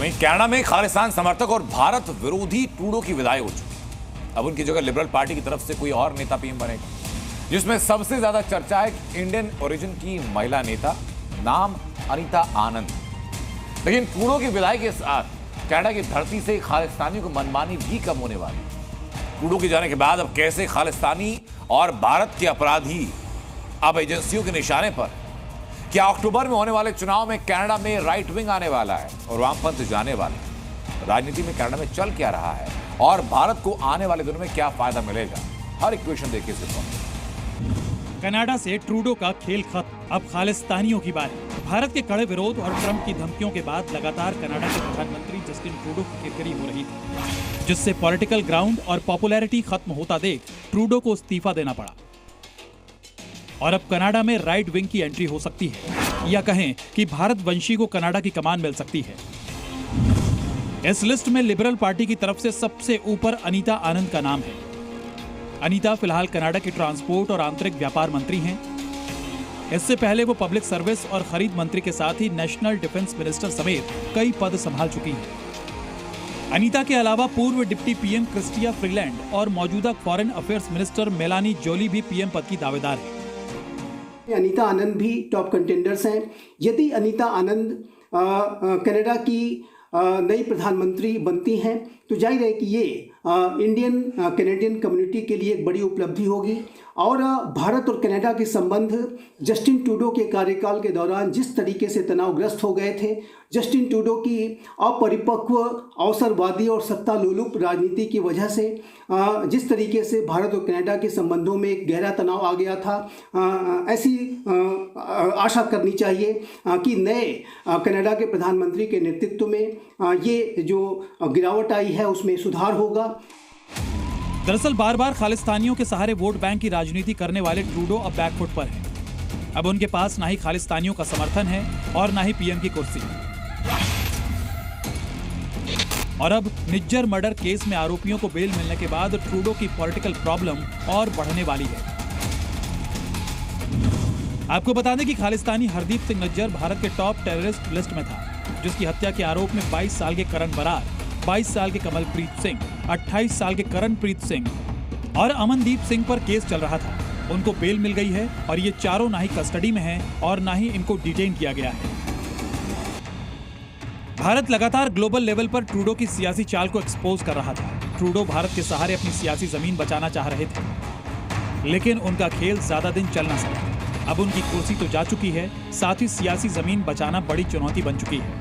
वहीं कनाडा में खालिस्तान समर्थक और भारत विरोधी ट्रूडो की विदाई हो चुकी। अब उनकी जगह लिबरल पार्टी की तरफ से कोई और नेता पीएम बनेगा, जिसमें सबसे ज्यादा चर्चा है इंडियन ओरिजिन की महिला नेता, नाम अनीता आनंद। लेकिन ट्रूडो की विदाई के साथ कनाडा की धरती से खालिस्तानियों की मनमानी भी कम होने वाली। ट्रूडो के जाने के बाद अब कैसे खालिस्तानी और भारत के अपराधी अब एजेंसियों के निशाने पर? क्या अक्टूबर में होने वाले चुनाव में कनाडा में राइट विंग आने वाला है और वामपंथ जाने वाले? राजनीति में कनाडा में चल क्या रहा है और भारत को आने वाले दिनों में क्या फायदा मिलेगा? हर इक्वेशन देखिए सिर्फ। कनाडा से ट्रूडो का खेल खत्म, अब खालिस्तानियों की बारी। भारत के कड़े विरोध और ट्रंप की धमकियों के बाद लगातार कनाडा के प्रधानमंत्री जस्टिन ट्रूडो की किरकिरी हो रही थी, जिससे पॉलिटिकल ग्राउंड और पॉपुलैरिटी खत्म होता देख ट्रूडो को इस्तीफा देना पड़ा। और अब कनाडा में राइट विंग की एंट्री हो सकती है, या कहें कि भारतवंशी को कनाडा की कमान मिल सकती है। इस लिस्ट में लिबरल पार्टी की तरफ से सबसे ऊपर अनीता आनंद का नाम है। अनीता फिलहाल कनाडा के ट्रांसपोर्ट और आंतरिक व्यापार मंत्री हैं। इससे पहले वो पब्लिक सर्विस और खरीद मंत्री के साथ ही नेशनल डिफेंस मिनिस्टर समेत कई पद संभाल चुकी हैं। अनीता के अलावा पूर्व डिप्टी पीएम क्रिस्टिया फ्रीलैंड और मौजूदा foreign affairs minister Melanie Joly भी पीएम पद की दावेदार है। अनीता आनंद भी टॉप कंटेंडर्स हैं। यदि अनीता आनंद कनाडा की नई प्रधानमंत्री बनती हैं तो जाहिर है कि ये इंडियन कैनेडियन कम्युनिटी के लिए एक बड़ी उपलब्धि होगी। और भारत और कनाडा के संबंध जस्टिन ट्रूडो के कार्यकाल के दौरान जिस तरीके से तनावग्रस्त हो गए थे, जस्टिन ट्रूडो की अपरिपक्व अवसरवादी और सत्ता लोलुप राजनीति की वजह से जिस तरीके से भारत और कनाडा के संबंधों में एक गहरा तनाव आ गया था, ऐसी आशा करनी चाहिए कि नए कनाडा के प्रधानमंत्री के नेतृत्व में ये जो गिरावट आई है उसमें सुधार होगा। दरअसल बार बार खालिस्तानियों के सहारे वोट बैंक की राजनीति करने वाले ट्रूडो अब बैकफुट पर हैं। अब उनके पास ना ही खालिस्तानियों का समर्थन है और ना ही पीएम की कुर्सी। और अब निज्जर मर्डर केस में आरोपियों को बेल मिलने के बाद ट्रूडो की पॉलिटिकल प्रॉब्लम और बढ़ने वाली है। आपको बता दें कि खालिस्तानी हरदीप सिंह निज्जर भारत के टॉप टेररिस्ट लिस्ट में था, जिसकी हत्या के आरोप में 22 साल के करण बरार, 22 साल के कमलप्रीत सिंह, 28 साल के करणप्रीत सिंह और अमनदीप सिंह पर केस चल रहा था। उनको बेल मिल गई है और ये चारों ना ही कस्टडी में हैं और ना ही इनको डिटेन किया गया है। भारत लगातार ग्लोबल लेवल पर ट्रूडो की सियासी चाल को एक्सपोज कर रहा था। ट्रूडो भारत के सहारे अपनी सियासी जमीन बचाना चाह रहे थे, लेकिन उनका खेल ज्यादा दिन चल ना सका। अब उनकी कुर्सी तो जा चुकी है, साथ ही सियासी जमीन बचाना बड़ी चुनौती बन चुकी है,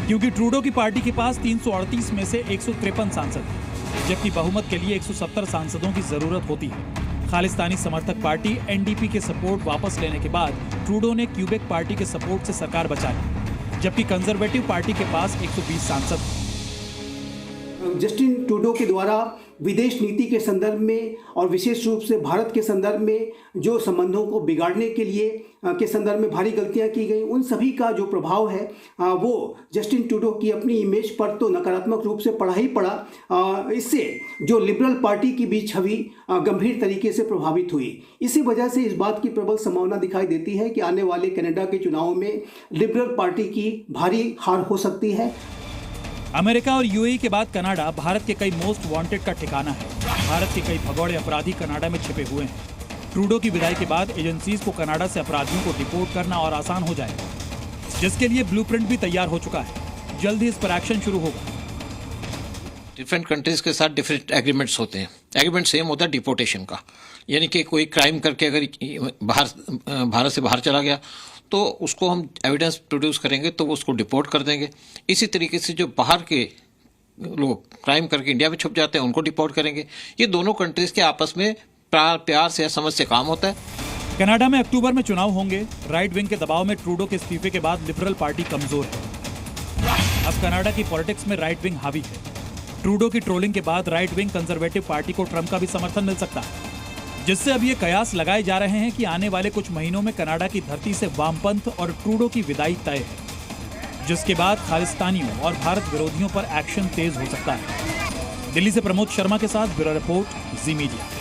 क्योंकि ट्रूडो की पार्टी के पास 338 में से 153 सांसद हैं, जबकि बहुमत के लिए 170 सांसदों की जरूरत होती है। खालिस्तानी समर्थक पार्टी एनडीपी के सपोर्ट वापस लेने के बाद ट्रूडो ने क्यूबेक पार्टी के सपोर्ट से सरकार बचाई, जबकि कंजर्वेटिव पार्टी के पास 120 सांसद हैं। जस्टिन ट्रूडो के द्वारा विदेश नीति के संदर्भ में और विशेष रूप से भारत के संदर्भ में जो संबंधों को बिगाड़ने के लिए के संदर्भ में भारी गलतियां की गई, उन सभी का जो प्रभाव है वो जस्टिन ट्रूडो की अपनी इमेज पर तो नकारात्मक रूप से पड़ा ही पड़ा। इससे जो लिबरल पार्टी की भी छवि गंभीर तरीके से प्रभावित हुई। इसी वजह से इस बात की प्रबल संभावना दिखाई देती है कि आने वाले कनाडा के चुनाव में लिबरल पार्टी की भारी हार हो सकती है। अमेरिका और यूएई के बाद कनाडा भारत के कई मोस्ट वांटेड का ठिकाना है। भारत के कई भगोड़े अपराधी कनाडा में छिपे हुए हैं। ट्रूडो की विदाई के बाद एजेंसीज को कनाडा से अपराधियों को डिपोर्ट करना और आसान हो जाएगा, जिसके लिए ब्लूप्रिंट भी तैयार हो चुका है। जल्द ही इस पर एक्शन शुरू होगा। डिफरेंट कंट्रीज के साथ डिफरेंट एग्रीमेंट्स होते हैं। एग्रीमेंट सेम होता है डिपोर्टेशन का, यानी कि कोई क्राइम करके अगर भारत से बाहर चला गया तो उसको हम एविडेंस प्रोड्यूस करेंगे तो उसको डिपोर्ट कर देंगे। इसी तरीके से जो बाहर के लोग क्राइम करके इंडिया में छुप जाते हैं उनको डिपोर्ट करेंगे। ये दोनों कंट्रीज के आपस में प्यार से समझ से काम होता है। कनाडा में अक्टूबर में चुनाव होंगे। राइट विंग के दबाव में ट्रूडो के इस्तीफे के बाद लिबरल पार्टी कमजोर है। अब कनाडा की पॉलिटिक्स में राइट विंग हावी है। ट्रूडो की ट्रोलिंग के बाद राइट विंग कंजर्वेटिव पार्टी को ट्रंप का भी समर्थन मिल सकता है, जिससे अब ये कयास लगाए जा रहे हैं कि आने वाले कुछ महीनों में कनाडा की धरती से वामपंथ और ट्रूडो की विदाई तय है, जिसके बाद खालिस्तानियों और भारत विरोधियों पर एक्शन तेज हो सकता है। दिल्ली से प्रमोद शर्मा के साथ ब्यूरो रिपोर्ट, जी मीडिया।